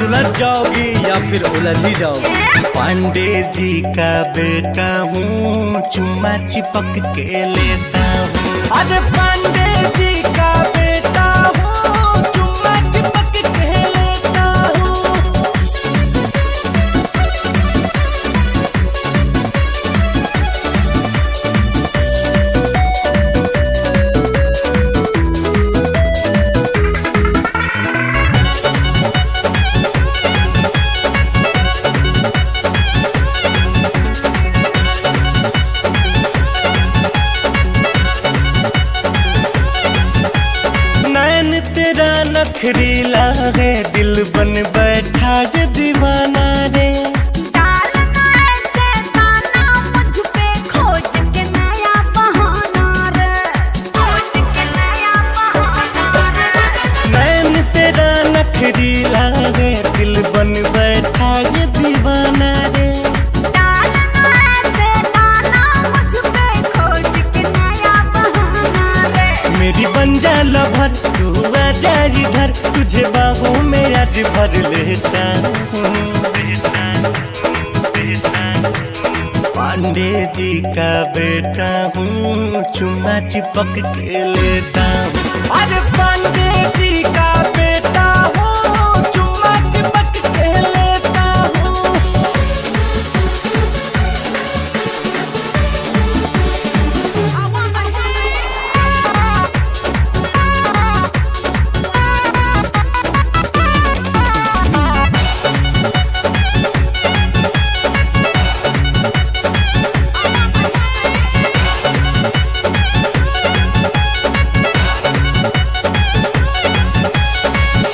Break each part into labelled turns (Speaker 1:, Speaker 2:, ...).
Speaker 1: सुलझ जाओगी या फिर उलझ ही जाओगी।
Speaker 2: पांडे जी का बेटा हूँ, चुम्मा चिपक के लेता हूँ।
Speaker 1: अरे पांडे जी का बेटा हूँ, चुम्मा चिपक के लेता हूँ।
Speaker 2: तेरा नखरीला है, दिल बन बैठा ये दीवाना रे।
Speaker 3: डालना ऐसे दाना मुझ पे, खोज के नया बहाना रे, खोज के नया बहाना रे।
Speaker 2: नैन तेरा नखरीला है, दिल बन बैठा ये दीवाना रे।
Speaker 3: डालना ऐसे दाना मुझ पे, खोज के नया बहाना रे।
Speaker 2: मेरी बन जा लभर, तू आजा इधर, तुझे बाहों में आज भर लेता हूँ। पांडे जी का बेटा हूँ, चुम्मा चिपक के लेता हूँ।
Speaker 1: अरे पांडे जी का बेटा हूँ, चुम्मा चिपक के लेता हूँ।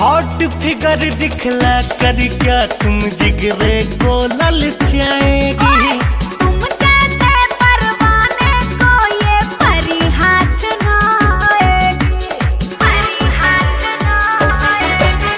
Speaker 2: हॉट फिगर दिखला कर क्या तुम जिगरे को ललचाएगी।
Speaker 3: तुम जैसे परवाने को ये परी हाथ ना आएगी, परी हाथ ना आएगी।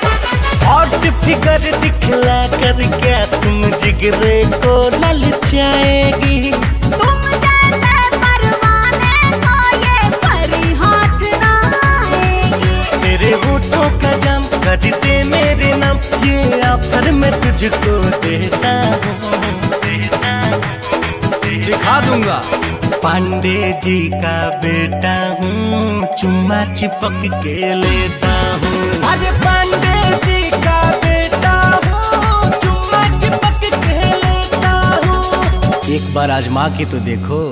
Speaker 2: हॉट फिगर दिखला कर क्या तुम जिगरे को ललचाएगी।
Speaker 3: तुम जैसे परवाने को ये परी हाथ ना आएगी।
Speaker 2: तेरे होठों का जाम कर दे मेरे नाम, ये ऑफर मैं तुझको देता हूँ।
Speaker 1: दिखा दूंगा।
Speaker 2: पांडे जी का बेटा हूँ, चुम्मा चिपक के लेता हूँ।
Speaker 1: अरे पांडे जी का बेटा हूँ, चुम्मा चिपक के लेता हूँ। एक बार आजमा के तो देखो।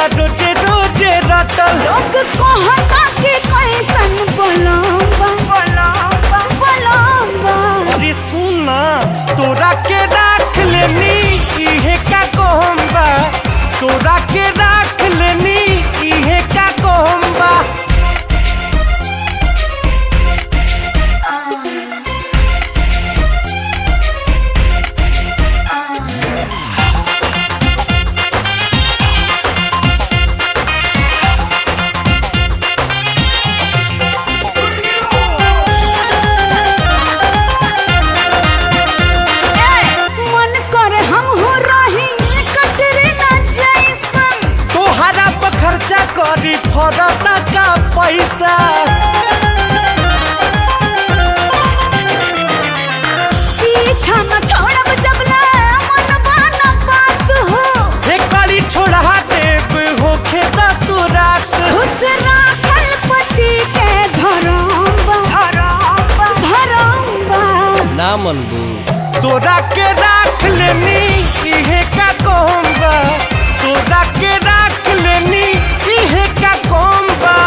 Speaker 2: रोजे रोजे रटल
Speaker 3: लोग कहता कि कैसन बोलम्बा।
Speaker 2: अरे सुना, तोरा के राख लेनी इहे का कहम्बा, तोरा के राख लेनी इहे का कहम्बा। लेनी इहे का कोहम्बा, तोरा के राख लेनी इहे का कोहम्बा।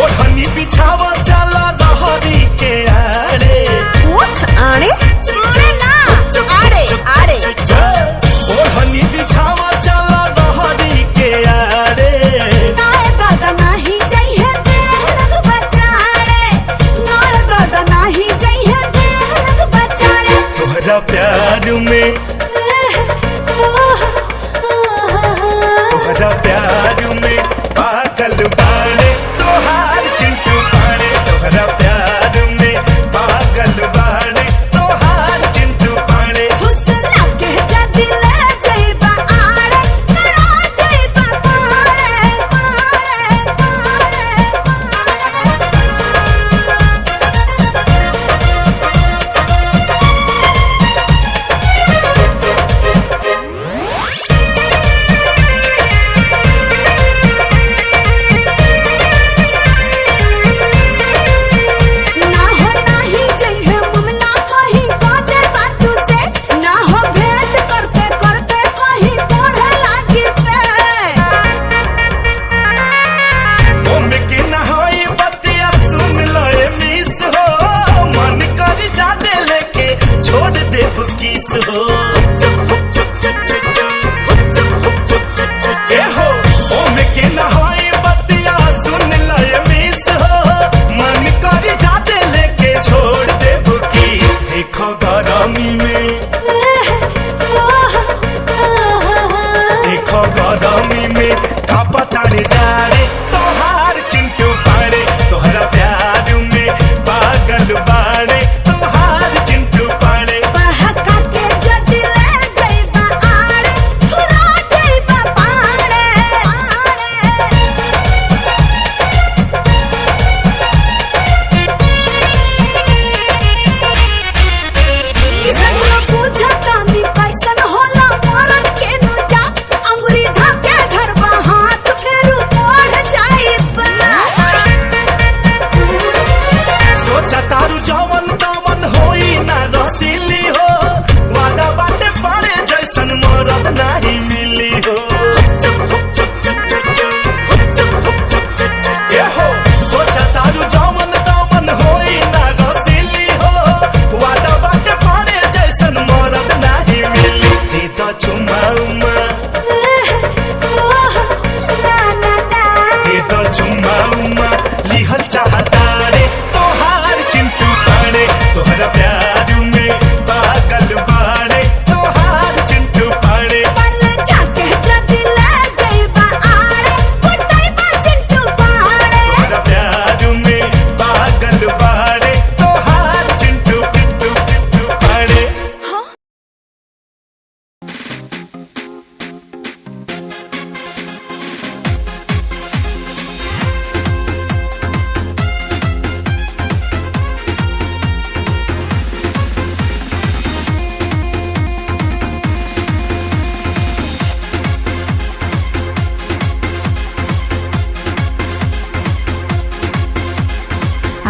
Speaker 1: ओढ़नी बिछावा चला रहरी के आड़े,
Speaker 3: आड़े ना आड़े आड़े
Speaker 1: ओढ़नी बिछावा चला रहरी के आड़े।
Speaker 3: नाय दादा नाही जइहे देहलक बचाड़े, नाय दादा नाही जइहे देहलक बचाड़े।
Speaker 1: तोहरा प्यार में, तोहरा प्यार में पागल बाड़े तोहार चिंटू पाड़े। तोहरा प्यार में पागल बाड़े तोहार चिंटू पाड़े।
Speaker 3: हुस्न के जदी ले जइबा आड़े, करा जइबा पाड़े पाड़े ना हो नाही जइहे मामला कहीं बाते बातू से, ना हो भेंट करते करते कहीं पढ़े लागी पे।
Speaker 1: ओमे के नहाई बतिया सुन लो ए मिस हो, मन कर जादे लेके छोड़ दे किस हो। ए हो ओमे के नहाई बतिया सुन लो ए मिस हो, मन कर जादे लेके छोड़ दे किस। देखो गरमी में, देखो गरमी में का पताड़े जाड़े तोहार चिंटू पाड़े। तोहरा प्यार में पागल बाड़े तोहार चिंटू पाड़े।
Speaker 3: बहका के जदी ले जइबा आड़े, थुरा जइबा पाड़े किसन लो पूछता मी कैसन होला मरद के नु जा, अंगुरी धके धरबा हाथ फेरू पढ़ जाइबा।
Speaker 1: सोचा तारू जवन तवन होई ना रसीली हो, वादा बाटे पड़े जैसन मरद नाही मिली हो। ए हो सोचा तारू जवन तवन होई ना रसीली हो, वादा बाटे पड़े जैसन मरद नाही मिली। दे द चुमा उमा,
Speaker 3: ना ना ना
Speaker 1: दे द चुमा उमा लिहल चाहतारे तोहार चिंटू पाड़े। तोहरा प्यार में पागल बाड़े तोहार चिंटू पाड़े।
Speaker 3: पल झाके जदी ले जइबा आड़े, फुटाइबा चिंटू पाड़े।
Speaker 1: तोहरा प्यार में पागल बाड़े तोहार चिंटू पिंटू पिंटू पाड़े।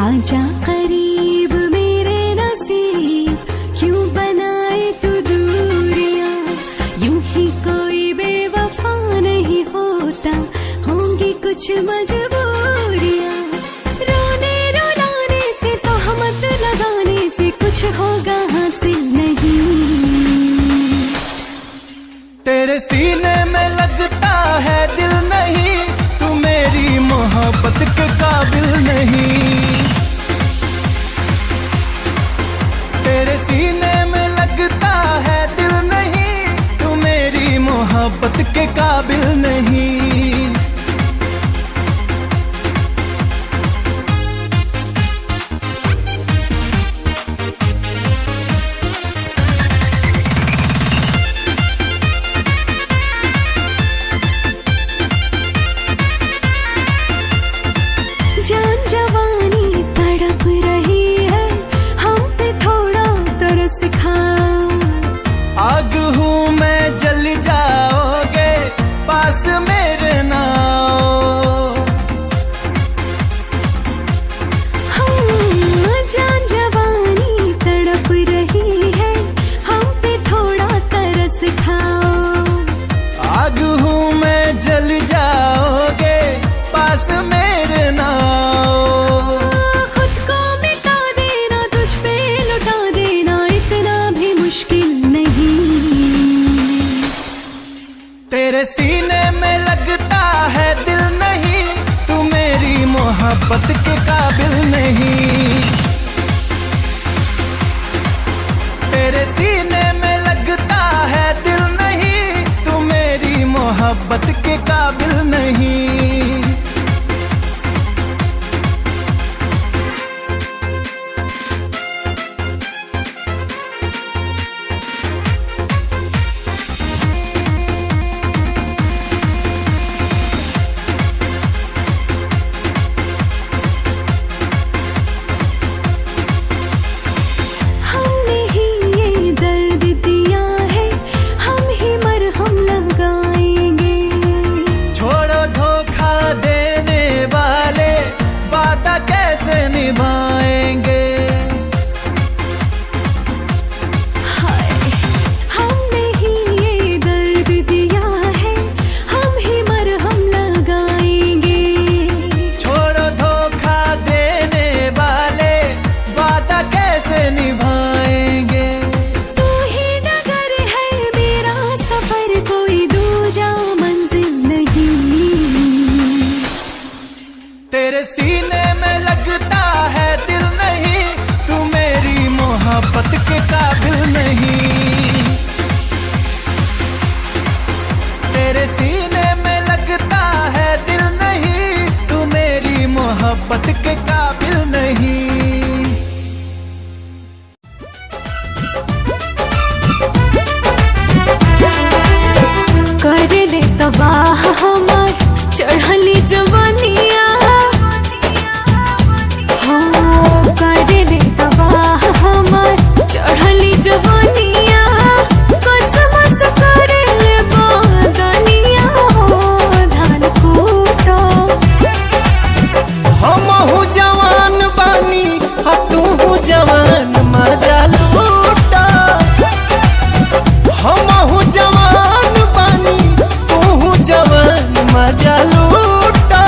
Speaker 3: आजा करीब मेरे नसीब, क्यों बनाए तू दूरियां। यूं ही कोई बेवफा नहीं होता, होंगी कुछ मजबूरियां। रोने रुलाने से तो हमत लगाने से कुछ होगा हासिल नहीं।
Speaker 2: तेरे सीने में लगता है दिल नहीं, तू मेरी मोहब्बत के काबिल नहीं। तेरे सीने में लगता है दिल नहीं, तू मेरी मोहब्बत के काबिल नहीं।
Speaker 3: जान जवानी तड़प रही है, हम पे थोड़ा तरस खा
Speaker 4: मोहब्बत के काबिल नहीं। तेरे सीने में लगता है दिल नहीं, तू मेरी मोहब्बत के काबिल नहीं। तेरे सीने में लगता है दिल नहीं, तू मेरी मोहब्बत के काबिल नहीं।
Speaker 3: कर ले तबाह हमार चढ़ली जवानिया, चढ़ली जवानिया कसमस करे ले बादनिया हो धान कूटो।
Speaker 4: हमहु जवान बानी तू जवान मजा लूटा। हमहु जवान बानी तू जवान मजा लूटा।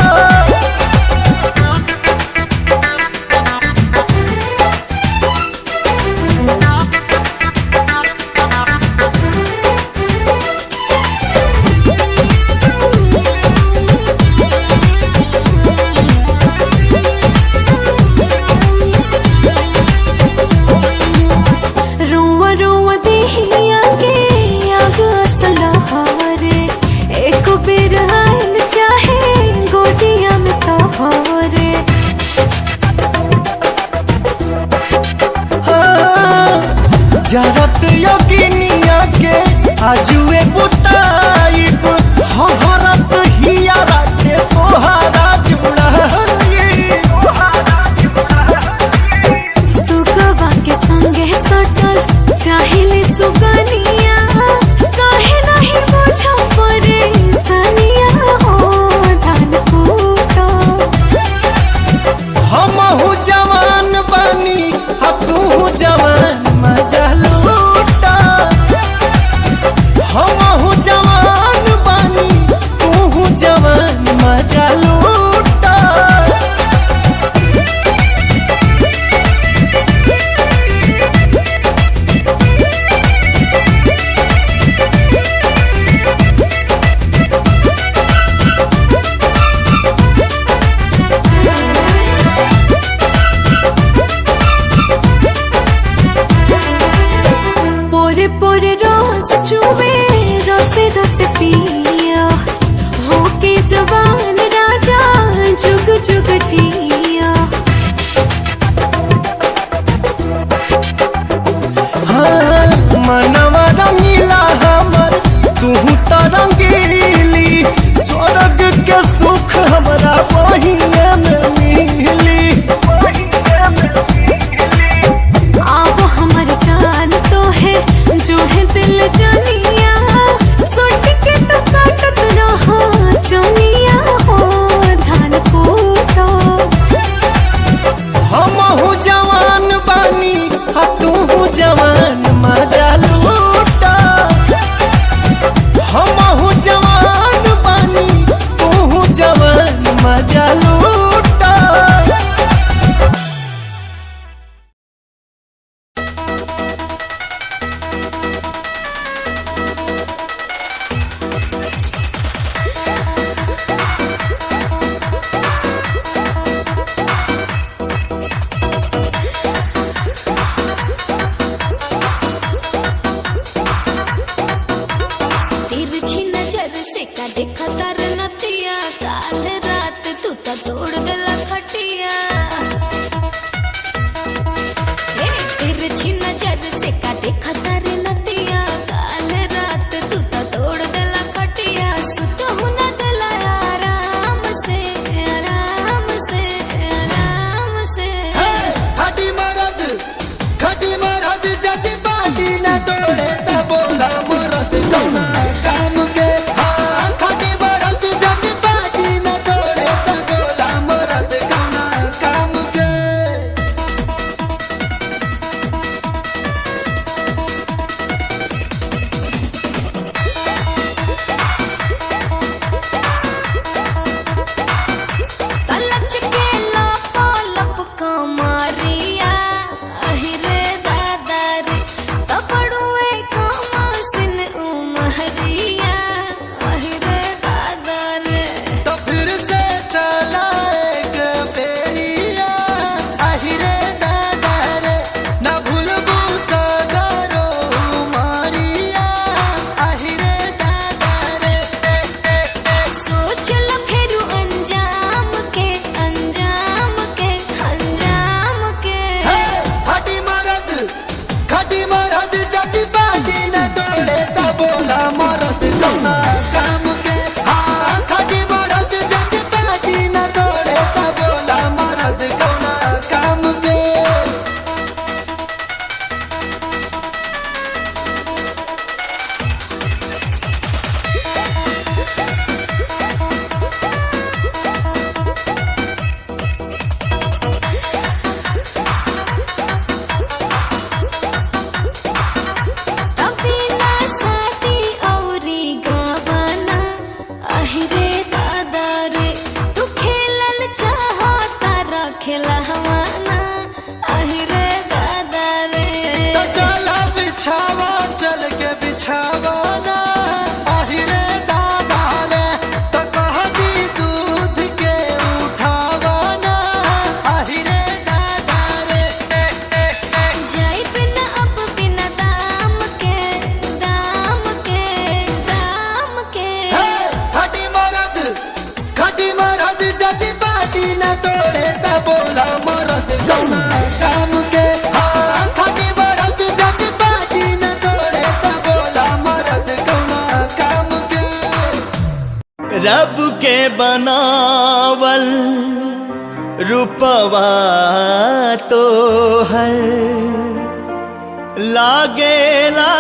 Speaker 4: जरत योगिनिया के आजुए बुताइब, हरत हियारा के तोहारा जुड़ाई।
Speaker 3: सुगवा के संगे सटल चाहिले सुगनिया, काहे नहीं बुझो परेशानिया हो धान कूटो।
Speaker 4: हमहु जवान बानी तू जवान मजा लूटा। हमहु जवान बानी तू जवान मजा लूटा।
Speaker 3: पोरे पोरे रोज चुवे रसे रसे पिया, होके जवान राजा जुग जुग जिया।
Speaker 4: हाँ, मनवा रंगीला हमर तू तो रंगीली, स्वर्ग के सुख हमरा बहिए में मिली।
Speaker 3: आप हमर जान तो है जो है दिल जानिया, सुट के तो काटत रहा चनिया हो धान कूटो।
Speaker 4: हमहु जवान बानी तू जवान मजा लूटा। हमहु जवान बानी तू जवान मजा लूटा।
Speaker 3: देखा तार नतिया काल रात तू तो तोड़ दिला खटिया तिरछी नजर से का देखा तार नतिया काल रात तू तो तोड़ दिला खटिया सुतो हुना दिला आराम से आराम से आराम से
Speaker 4: खटी मरद जदी बाटी न तोड़े त बोला मरद कौना काम के। हाँ खटी मरद जदी बाटी न तोड़े त बोला मरद कौना काम के।
Speaker 3: तलच के लपो लप कमरिया अहिरे दादा रे तपड़ुए कमसिन उमहरिया अहिरे दादा रे
Speaker 4: तो फिर से चला एक फेरिया अहिरे दादा रे न भूलबू सगरो मारिया अहिरे दादा रे।
Speaker 3: सोच ल फेरू अंजाम के अंजाम के अंजाम के
Speaker 4: खटी मरद जदी बाटी न तोड़े त बोला मरद कौना काम के। हाँ खटी मरद जदी बाटी न तोड़े त बोला मरद कौना काम के।
Speaker 3: तभी ना साथी औरी गवाना अहिरे दादा रे तू खेलल चाहो तारा खेला हवाना अहिरे दादा रे
Speaker 4: तो चला बिछावा चल के बिछावा ना अहिरे दादा रे तो कह दी दूध के उठावा ना अहिरे दादा रे।
Speaker 3: जाई बिना अब बिना दाम के दाम के दाम के
Speaker 4: खटी मरद जदी बाटी न तोड़े त बोला मरद कौना काम के। हाँ खटी मरद जदी बाटी न तोड़े त बोला मरद कौना काम के।
Speaker 2: रब के बनावल रूपवा तो हर लागेला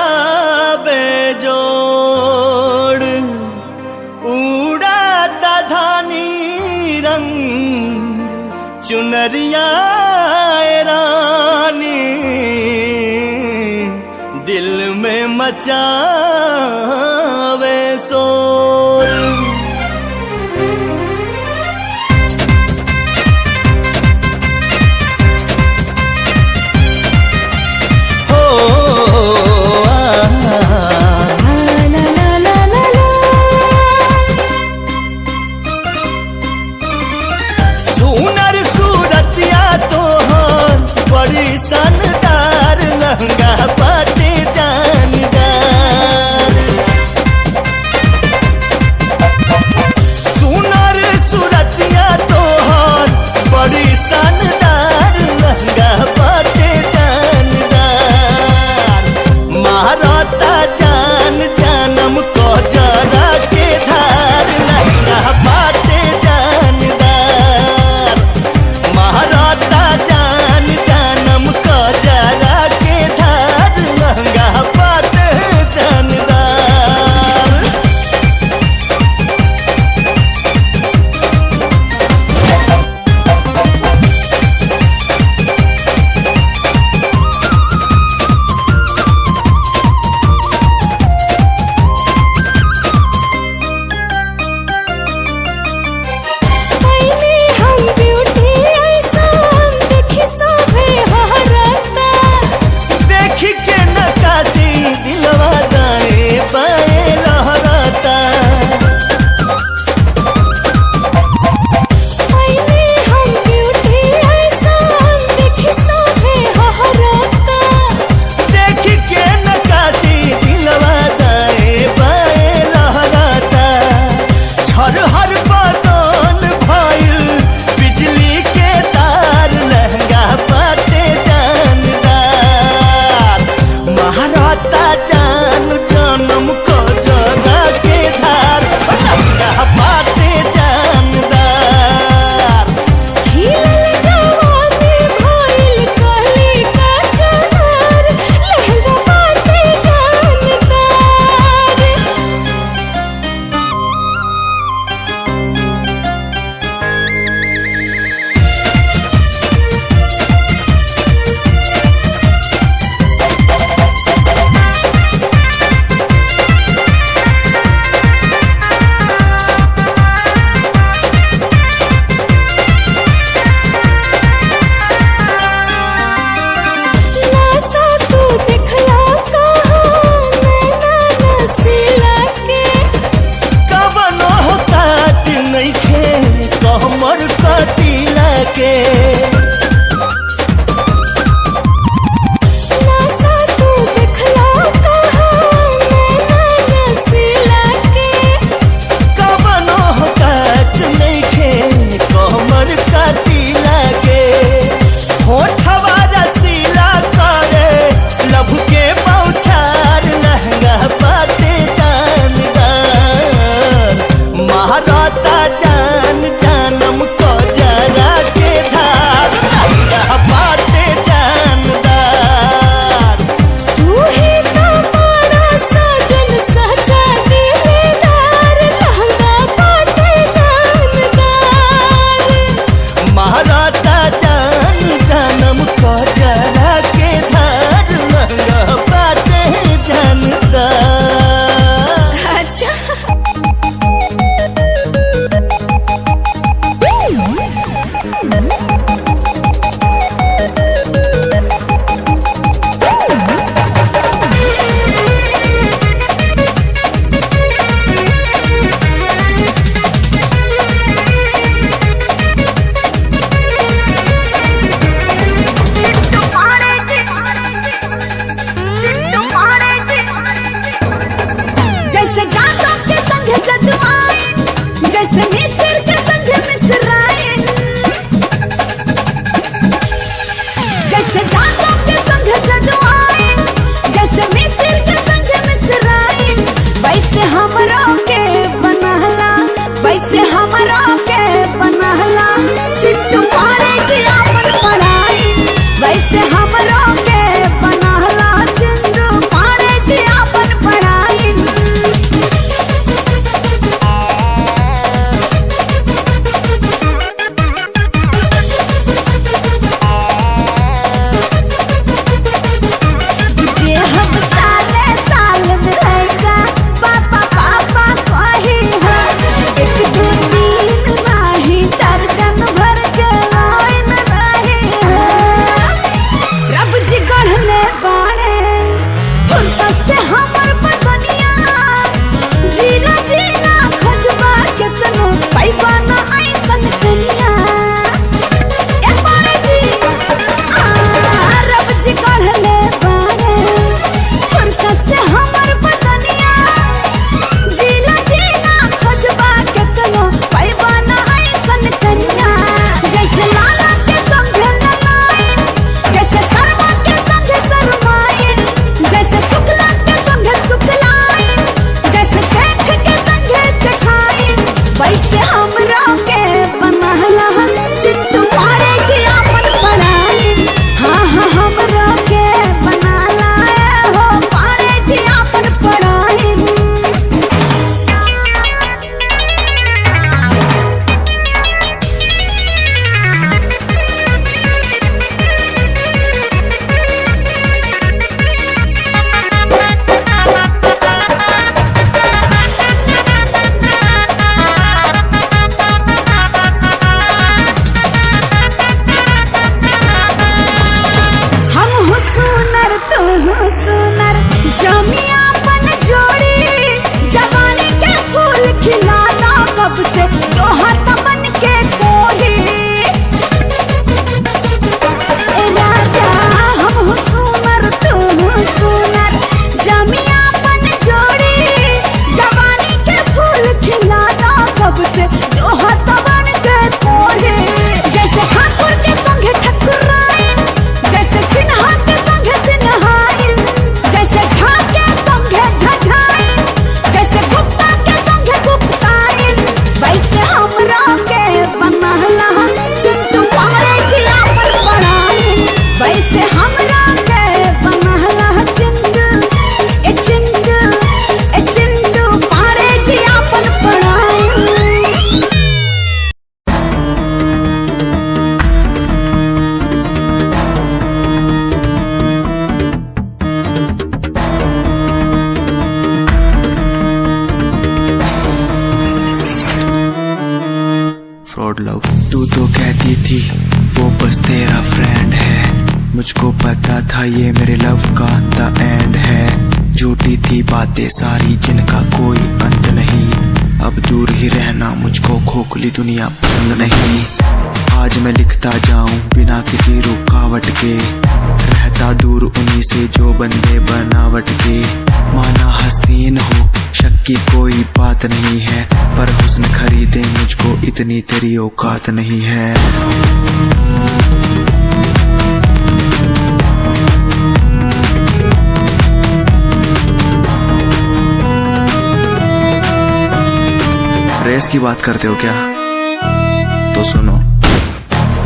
Speaker 2: बेजोड़ उड़ाता धानी रंग चुनरिया रानी दिल में मचावे शोर। हो
Speaker 3: ला ला ला ला ला
Speaker 2: सुनर सूरतिया तोहर बड़ी शानदार लहंगा पाटे जानदार
Speaker 5: मारता जान जन्म को जरा के धार लहंगा बाटे जानदार
Speaker 3: खिलल जवानी भइल कली का चनार लहंगा बाटे जानदार
Speaker 6: मुझको पता था ये मेरे लव का द एंड है। झूठी थी बातें सारी जिनका कोई अंत नहीं। अब दूर ही रहना मुझको खोखली दुनिया पसंद नहीं। आज मैं लिखता जाऊं बिना किसी रुकावट के, रहता दूर उन्हीं से जो बंदे बनावट के। माना हसीन हो शक की कोई बात नहीं है, पर हुस्न खरीदे मुझको इतनी तेरी औकात नहीं है। रेस की बात करते हो क्या? तो सुनो,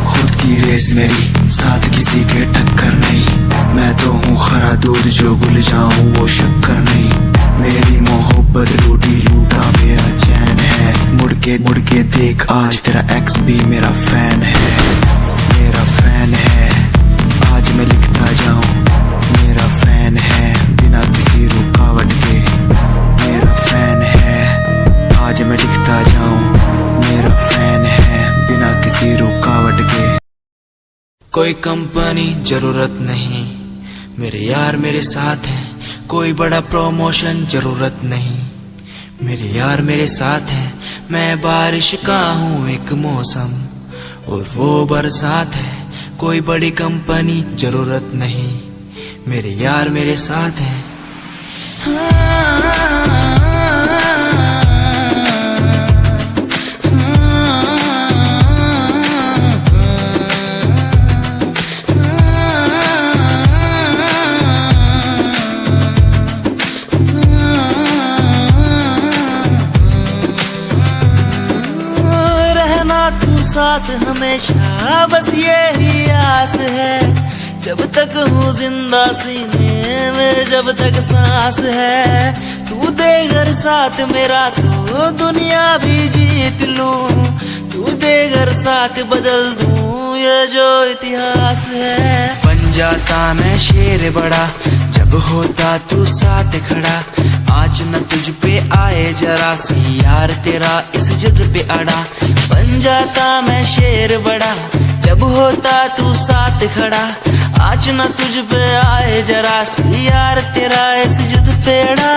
Speaker 6: खुद की रेस मेरी साथ किसी के टक्कर नहीं। मैं तो हूँ खरा दूध जो भूल जाऊं वो शक्कर नहीं। मेरी मोहब्बत लूटी लूटा मेरा चैन है। मुड़ के देख आज तेरा एक्स भी मेरा फैन है। मेरा फैन है आज मैं लिखता जाऊं, मेरा फैन है बिना किसी रुकावट के। मेरा फैन है आज मैं लिखता जाऊं, मेरा फैन है बिना किसी रुकावट के। कोई कंपनी जरूरत नहीं, मेरे यार मेरे साथ हैं। कोई बड़ा प्रमोशन जरूरत नहीं, मेरे यार मेरे साथ हैं। मैं बारिश का हूँ एक मौसम और वो बरसात है। कोई बड़ी कंपनी जरूरत नहीं, मेरे यार मेरे साथ हैं।
Speaker 7: साथ हमेशा बस यही आस है। जब तक हूँ जिंदा सीने में जब तक सांस है। तू दे घर साथ मेरा तो दुनिया भी जीत लूं। तू दे घर साथ बदल दूं ये जो इतिहास है। बन जाता मैं शेर बड़ा जब होता तू साथ खड़ा। आज न तुझ पे आए जरा सी यार तेरा इस जिद पे अड़ा। बन जाता मैं शेर बड़ा जब होता तू साथ खड़ा। आज न तुझ पे आए जरा सी यार तेरा इस जिद पे अड़ा।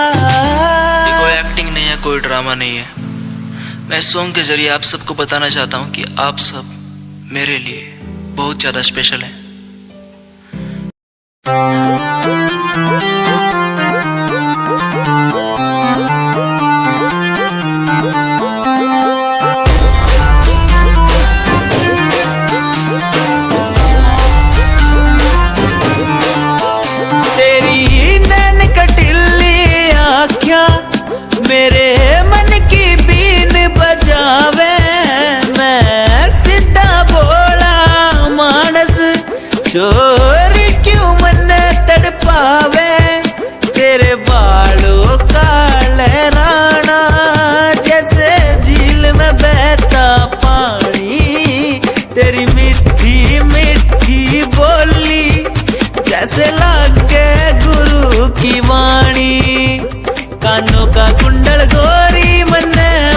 Speaker 8: ये कोई एक्टिंग नहीं है, कोई ड्रामा नहीं है। मैं सॉन्ग के जरिए आप सबको बताना चाहता हूँ कि आप सब मेरे लिए बहुत ज्यादा स्पेशल हैं।
Speaker 7: मेरे मन की बीन बजावे। मैं सीधा बोला मानस चोर क्यों मन तड़पावे। तेरे बालों का लहराना जैसे झील में बहता पानी। तेरी मीठी मीठी बोली जैसे लागे गुरु की वाणी। कानों का कुंडल गोरी मन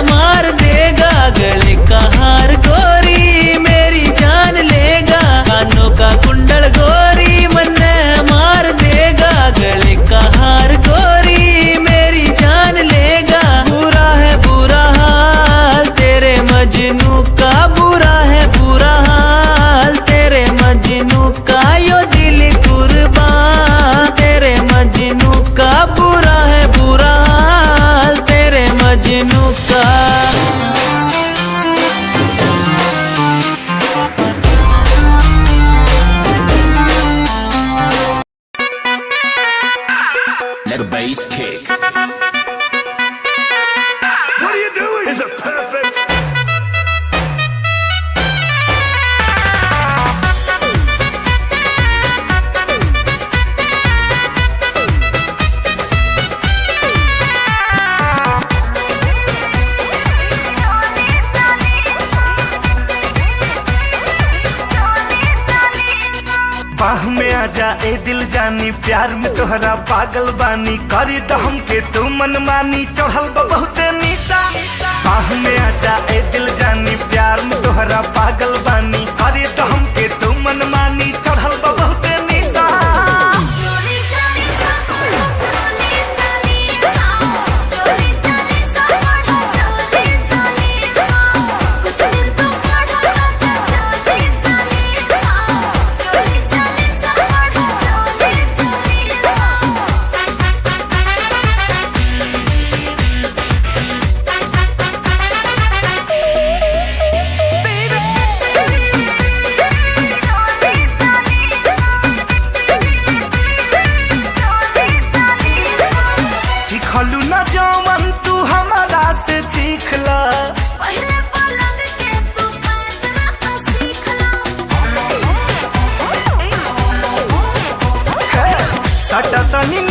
Speaker 7: मार देगा, गले का हार गोरी मेरी जान लेगा। कानों का कुंडल गोरी मन मार देगा, गले का हार गोरी मेरी जान लेगा। बुरा है बुरा हाल तेरे मजनू का, बुरा है बुरा हाल तेरे मजनू का। यो दिल कुर्बान तेरे मजनू का, बुरा है बुरा हाल तेरे मजनू का।
Speaker 9: Let the bass kick.
Speaker 1: What are you doing? Is it perfect? बाह में आजा ए दिल जानी, प्यार में तोहरा पागल बानी। करी तो हमके तू मन मानी, चढ़ल बा बहुते निशा। बाह में आजा ए दिल जानी, प्यार में तोहरा पागल बानी। करी तो हमके तू मन मानी, चढ़ल बा बहुते निशा।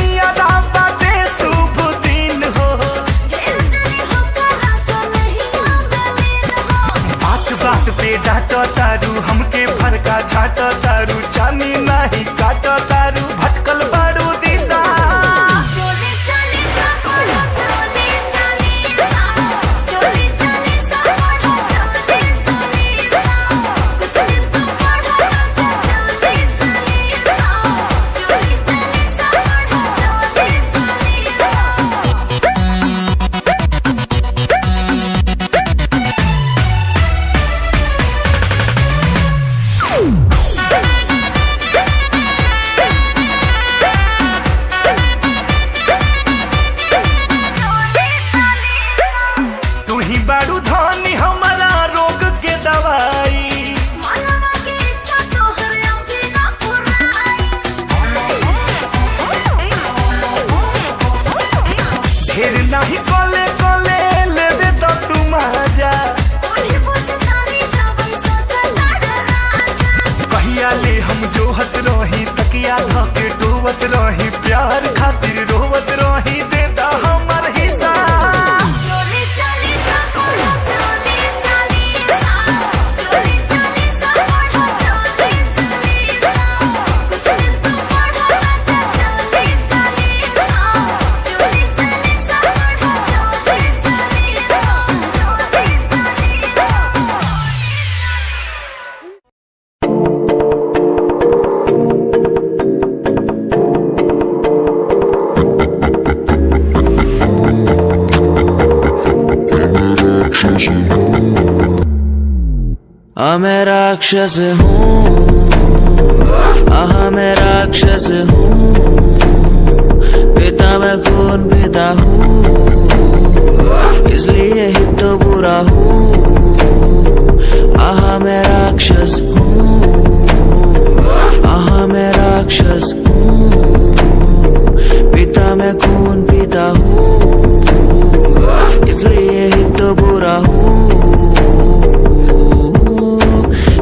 Speaker 2: नियरा बाटे शुभ दिन हो। बात बात पे डांटो तारू हमके फरका छाटो तारू चानी नहीं काटो तारू भटकल बारू दिशा। तू ही बारू धनी हमारा रोग के दवाई। ढेर नहीं कोले कोले लेबे तो तू मजा। कहिया ले हम जोहत रही तकिया धके डोवत रही प्यार खातिर रोवत रही दे दा हमर हिस्सा।
Speaker 7: मैं राक्षस हूँ, मैं राक्षस हूँ, पिता मैं खून पीता हूँ, इसलिए ही तो बुरा हूँ। मैं राक्षस हूँ, मैं राक्षस हूँ, पिता मैं खून पीता हूँ, इसलिए ही तो बुरा हूँ।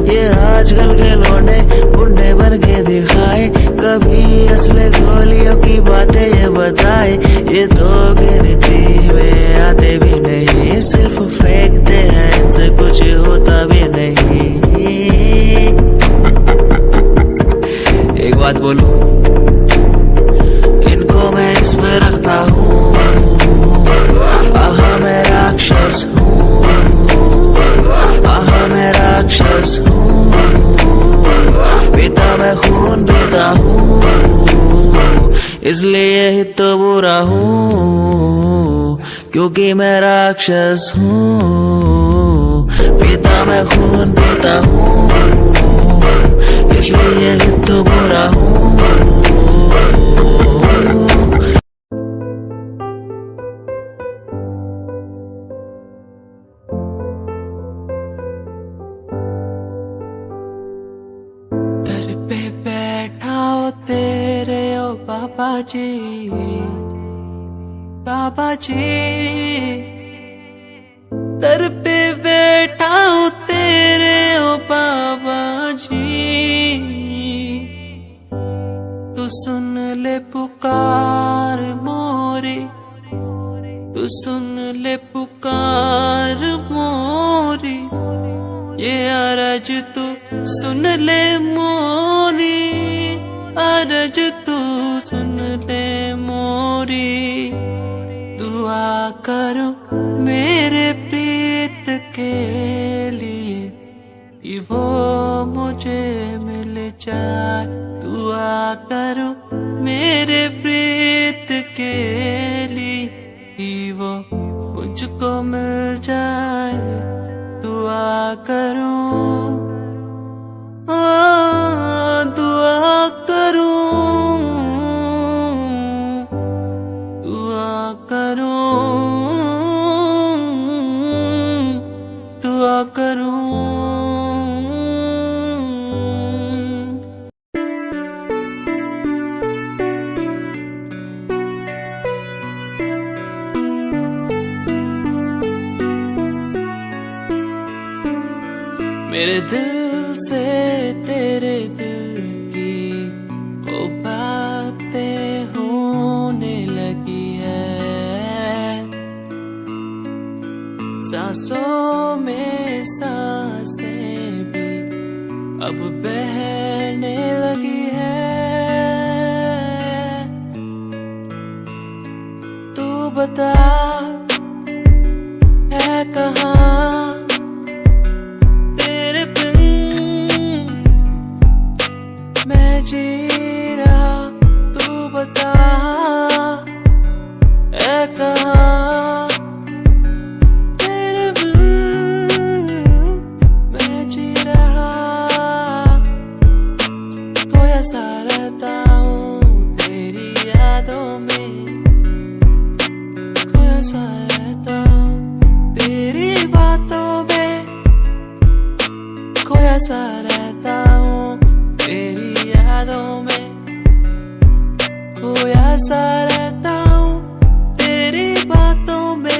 Speaker 7: ये आजकल के लौंडे बुढ़े बन के दिखाए, कभी असली गोलियों की बातें ये बताए। ये तो गिनती में आते भी नहीं, सिर्फ फेंकते हैं, इनसे कुछ होता भी नहीं। एक बात बोलूं, इनको मैं इसमें रखता हूँ। मैं राक्षस हूँ, मैं राक्षस हूँ, पिता मैं खून पीता हूँ, इसलिए ही तो बुरा हूँ, क्योंकि मैं राक्षस हूँ। पिता मैं खून पीता हूँ, इसलिए ही तो बुरा हूँ। बाबा जी, बाबा जी, दर पे बैठा हूँ तेरे ओ बाबा जी। तू सुन ले पुकार मोरी, तू सुन ले पुकार मोरी, ये अरज तू सुन ले मोरी, अरज तू सुन ले मोरी। दुआ करो मेरे प्रीत के लिए, कि वो मुझे मिल जाए। दुआ करो मेरे प्रीत के लिए, कि वो मुझको मिल जाए। दुआ करो, दुआ करो, दुआ करो, दुआ करो। मेरे दिल से तेरे दिल की वो बातें हो सांसों में सांसें भी अब बहने लगी है। तू बता है कहाँ तेरे बिन मैं जी रहा। तू बता है कहाँ तेरे बिन मैं जी रहा। खोया सा रहता हूँ तेरी यादों में, खोया सा रहता हूँ तेरी बातों में, खोया सा रहता हूँ तेरी यादों में, खोया सा रहता हूँ तेरी बातों में।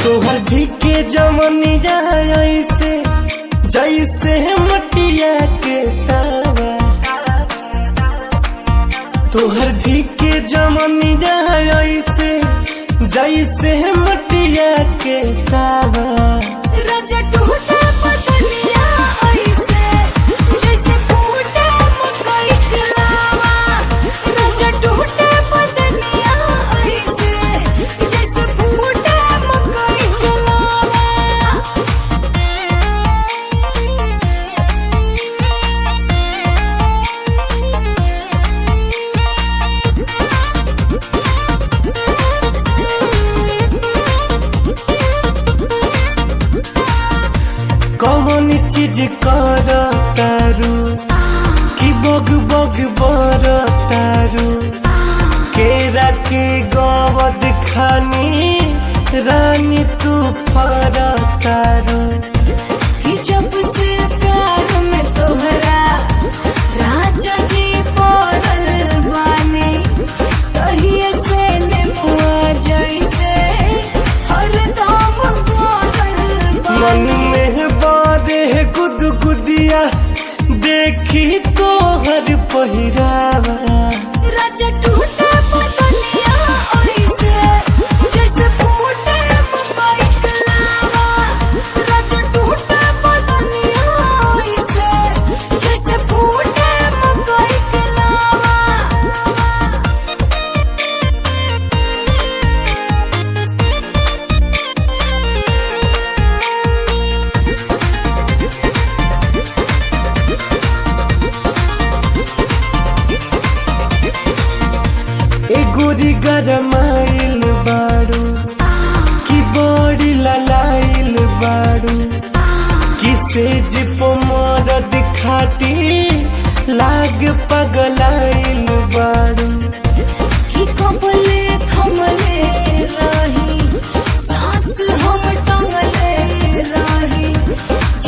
Speaker 2: तोहर धिके जमनी ऐसे जैसे मटिया के तावा। तोहर धिके जमनी ऐसे जैसे मटिया के तावा।
Speaker 3: राजा टूटा बदनिया ऐसे जैसे फूटे मकई के लावा। राजा टूटा बदनिया ऐसे जैसे फूटे मकई के लावा।
Speaker 2: कौन चीज कर तारू कि बग बग बर तारू। केरा के गवद खानी रानी तू फर तारू।
Speaker 3: कि जब से प्यार में तोहरा राजा जी पड़ल बाने, तहिए से नेमुआ जैसे हरदम गरल
Speaker 2: मन
Speaker 3: बाने।
Speaker 2: में बादे गुदगुदिया देखी तोहर पहिरावा।
Speaker 3: राजा टूटा बदनिया ऐसे जैसे फूटे मकई के लावा। राजा टूटा बदनिया ऐसे जैसे फूटे मकई के लावा।
Speaker 2: ए गोरी गरमाइल बाड़ू कि बड़ी ललाइल बाड़ू। किसे जिपो मरद खाती लाग पगलाइल बाड़ू।
Speaker 3: कि कबले थमले रही सांस हम टंगले रही।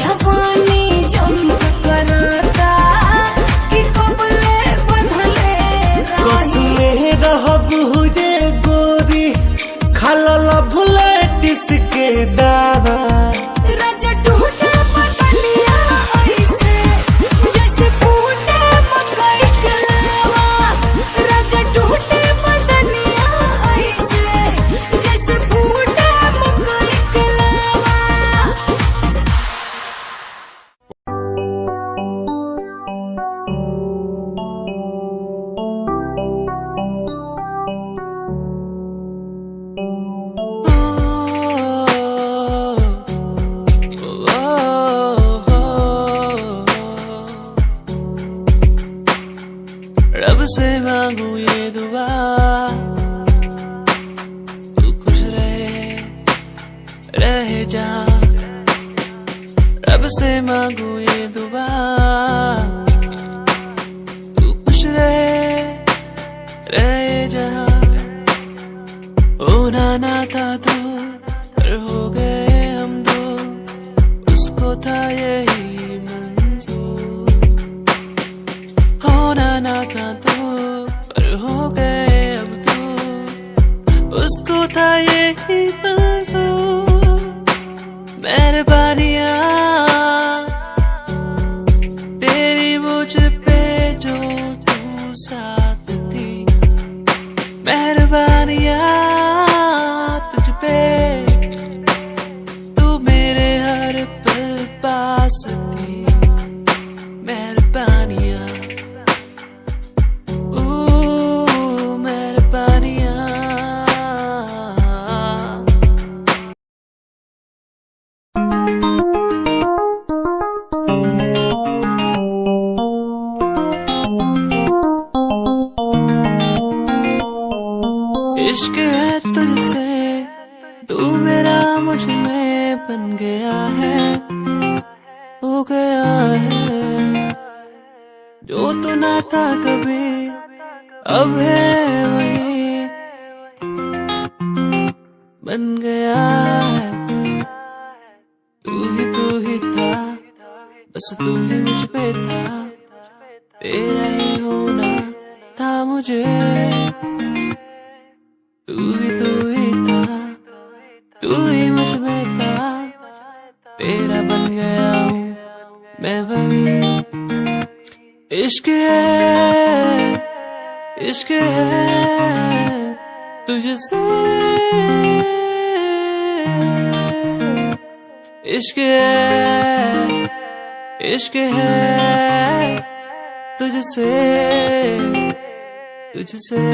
Speaker 3: जवानी जंप करता कि कबले बंधले
Speaker 2: कस
Speaker 3: रही।
Speaker 2: में रहब हुरे गोरी खलल भुलेटिस के दावा।
Speaker 3: राजा टूटा बदनिया ऐसे जैसे फूटे मकई के लावा। राजा टूटे बदनिया ऐसे जैसे फूटे मकई के लावा।
Speaker 7: रब से मांगू ये दुआ तू खुश रहे जा। रब से मांगू ये दुआ तू खुश रहे जा। होना ना था तू पर हो गए हम दो। उसको था यही मंजूर। मेहरबानियाँ तेरी मुझ पे जो तू साथ थी, मेहरबानियाँ तुझ पे तू मेरे हर पल पास थी। मेहरबानियाँ इश्क है तुझसे, तू मेरा मुझ में बन गया है, हो गया है। जो तू ना था कभी अब है वही बन गया है। तू ही था, बस तू ही मुझ पे था, तेरा ही होना था मुझे। तू ही था, तू ही मुझ में था, तेरा बन गया हूँ मैं वही। इश्क है, इश्क है तुझसे, इश्क है, इश्क है तुझसे, तुझसे।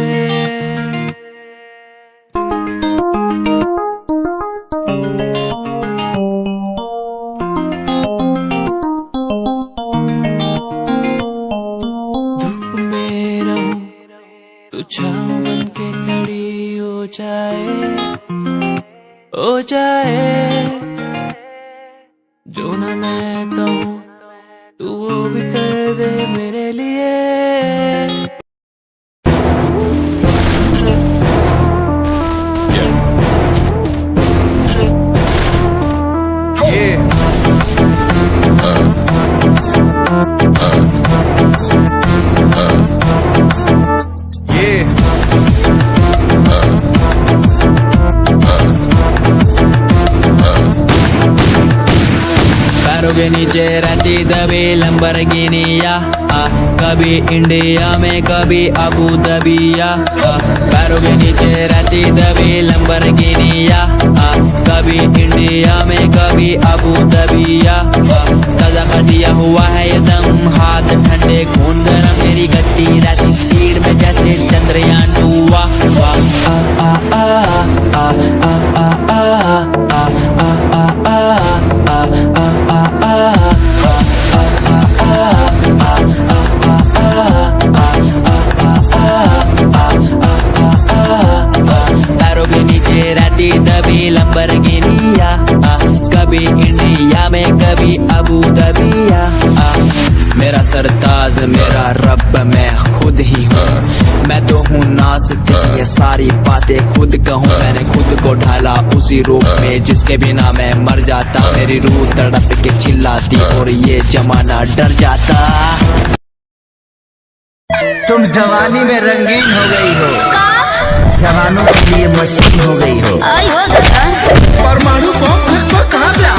Speaker 7: छाँव बन के खड़ी हो जाए, जो ना मैं कहूँ तू वो भी कर दे मेरे लिए। पैरों के नीचे रहती दबी लंबरगिनिया, कभी इंडिया में कभी अबू दबिया। पैरों के नीचे रहती दबी लंबरगिनिया, कभी इंडिया में कभी अबू दबिया। ताजा कर दिया हुआ है ये दम, हाथ ठंडे खून गरम, मेरी गट्टी रहती स्पीड में जैसे चंद्रयान 2। पैरों के नीचे रहती दबी लंबरगिनिया, कभी इंडिया में कभी अबू दबिया। मेरा सरताज मेरा रब मैं खुद ही हूँ, मैं तो हूँ नाज़ ये सारी बातें खुद कहूँ। मैंने खुद को ढाला उसी रूप में जिसके बिना मैं मर जाता। मेरी रूह तड़प के चिल्लाती और ये जमाना डर जाता।
Speaker 10: तुम जवानी में रंगीन हो गई हो, जवानों के लिए मशीन हो गई हो। परमाणु बम कहाँ पे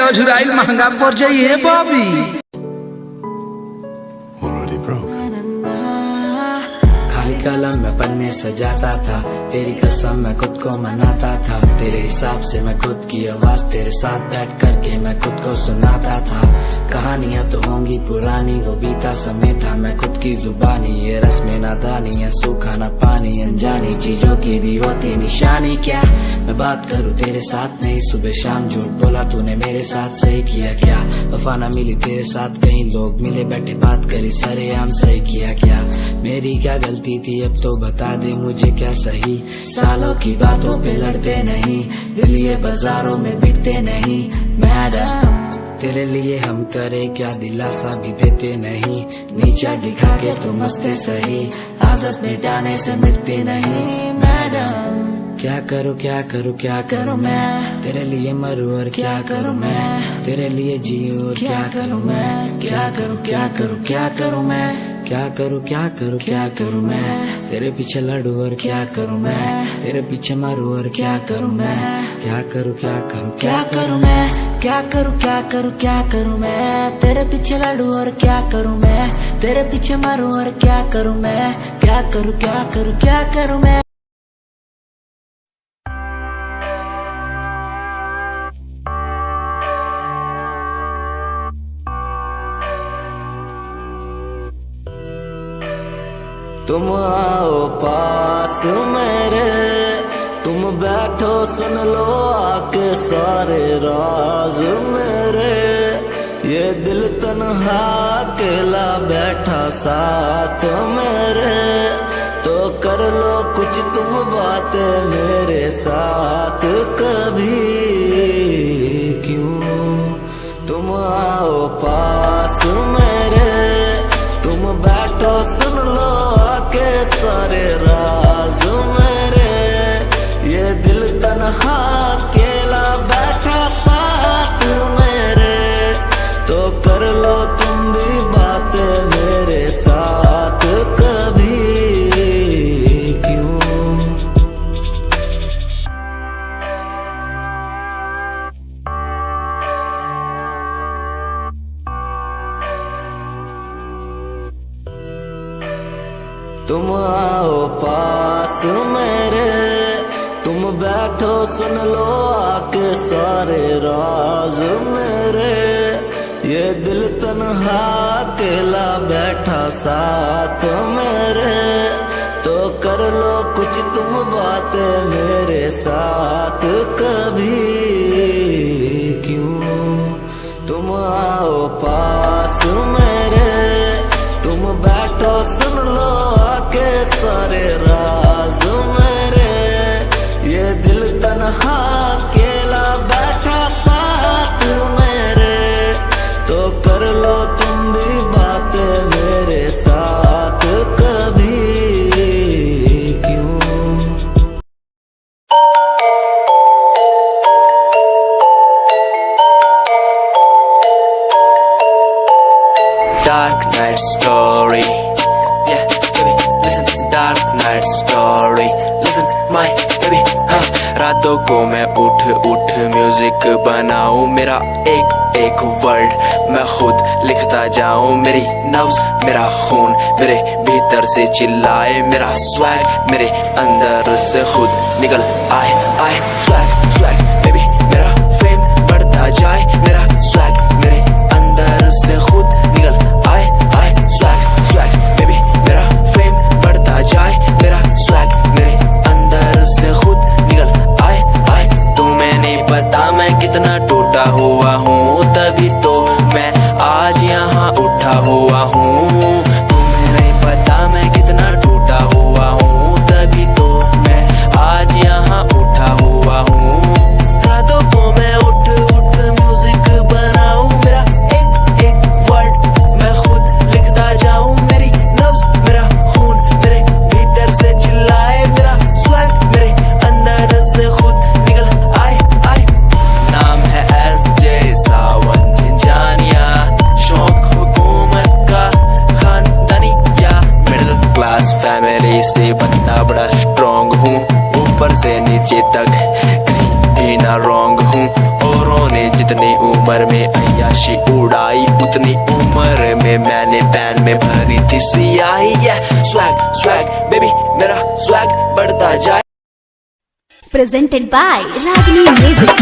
Speaker 10: अझुराइल महंगा पड़ जाइए बॉबी।
Speaker 11: खाली कलम में पन्ने सजाता था, तेरी कसम मैं खुद को मनाता था। तेरे हिसाब से मैं खुद की आवाज तेरे साथ बैठ करके मैं खुद को सुनाता था। कहानियां तो होंगी पुरानी, वो बीता समय था मैं खुद की जुबानी। ये रस्में नादानी है, सूखा ना पानी, अनजानी चीजों की भी होती निशानी। क्या मैं बात करूं तेरे साथ नहीं, सुबह शाम झूठ बोला तूने मेरे साथ, सही किया क्या? वफा ना मिली तेरे साथ, कहीं लोग मिले बैठे बात करी सरेआम, सही किया क्या? मेरी क्या गलती थी अब तो बता दे मुझे, क्या सही? सालों की बातों पे लड़ते नहीं, दिल ये बाजारों में बिकते नहीं। मैडम तेरे लिए हम करे क्या, दिलासा भी देते नहीं। नीचा दिखा के तुम हंसते सही, आदत मिटाने से मिटती नहीं। मैडम क्या करूँ क्या करूँ क्या करूँ मैं, तेरे लिए मरूं और क्या करूँ मैं, तेरे लिए जीऊं और क्या करूँ मैं। क्या करूँ क्या करूँ क्या करूँ मैं, क्या करूँ क्या करूँ क्या करूँ मैं, तेरे पीछे लड़ूं और क्या करूँ मैं, तेरे पीछे मरूं और क्या करूँ मैं। क्या करूँ क्या करूँ क्या करूँ मैं, क्या करूँ क्या करूँ क्या करूँ मैं, तेरे पीछे लड़ूं और क्या करूँ मैं, तेरे पीछे मरूं और क्या करूँ मैं। क्या करूँ क्या करूँ क्या करूँ मैं। तुम आओ पास मेरे, तुम बैठो सुन लो आके सारे राज मेरे। ये दिल तन्हा अकेला बैठा साथ मेरे, तो कर लो कुछ तुम बातें मेरे साथ कभी। क्यों तुम आओ पास मेरे, तुम बैठो सुन लो आके सारे राज मेरे। ये दिल तन्हा अकेला बैठा साथ मेरे, तो कर लो तुम भी बातें मेरे साथ कभी। क्यों तुम आओ पास मेरे, तुम बैठो सुन लो आके सारे राज मेरे। ये दिल तन्हा अकेला बैठा साथ मेरे, तो कर लो कुछ तुम बातें मेरे साथ कभी। क्यों तुम आओ पास मेरे, तुम बैठो सुन लो आके सारे राज मेरे। ये दिल तन्हा अकेला बैठा साथ मेरे, तो कर लो तुम भी बातें मेरे साथ कभी। क्यों
Speaker 8: Dark night story, yeah, baby, listen, dark night story, listen, my baby, हाँ। रातों को मैं उठ उठ म्यूजिक बनाऊं, मेरा एक एक वर्ड मैं खुद लिखता जाऊं। मेरी नब्ज मेरा खून मेरे भीतर से चिल्लाए, मेरा स्वैग मेरे अंदर से खुद निकल आए आए। स्वैग स्वैग बेबी, मेरा फेम बढ़ता जाए, मेरा स्वैग मेरे अंदर से खुद निकल आए आए। स्वैग स्वैग बेबी, मेरा फेम बढ़ता जाए, मेरा स्वैग मेरे अंदर से खुद निकल आए आए। तुम्हें नहीं पता मैं कितना टूटा हुआ हूँ, तभी तो मैं आज यहाँ उठा हुआ हूँ। तुम्हें नहीं पता मैं कितना टूटा हुआ हूँ, तभी तो मैं आज यहाँ उठा हुआ हूँ। रातों को मैं उठ उठ म्यूजिक बनाऊं, मेरा एक एक वर्ड मैं खुद लिखता जाऊं। मेरी नब्ज मेरा खून मेरे भीतर से चिल्लाए, मेरा स्वैग मेरे अंदर से खुद निकल आए आए। नाम है SJ सावन झिंझानिया, शौक हुकूमत का खानदानी या मिडिल क्लास फैमिली से बंदा बड़ा स्ट्रॉन्ग हूँ। ऊपर से नीचे तक कहीं भी ना रॉन्ग हूँ। औरों ने जितनी उम्र में अय्याशी उड़ाई, उतनी उम्र में मैंने पैन में भरी थी सियाही। स्वैग स्वैग बेबी मेरा स्वैग बढ़ता जाए।
Speaker 3: Presented by Ragini Music.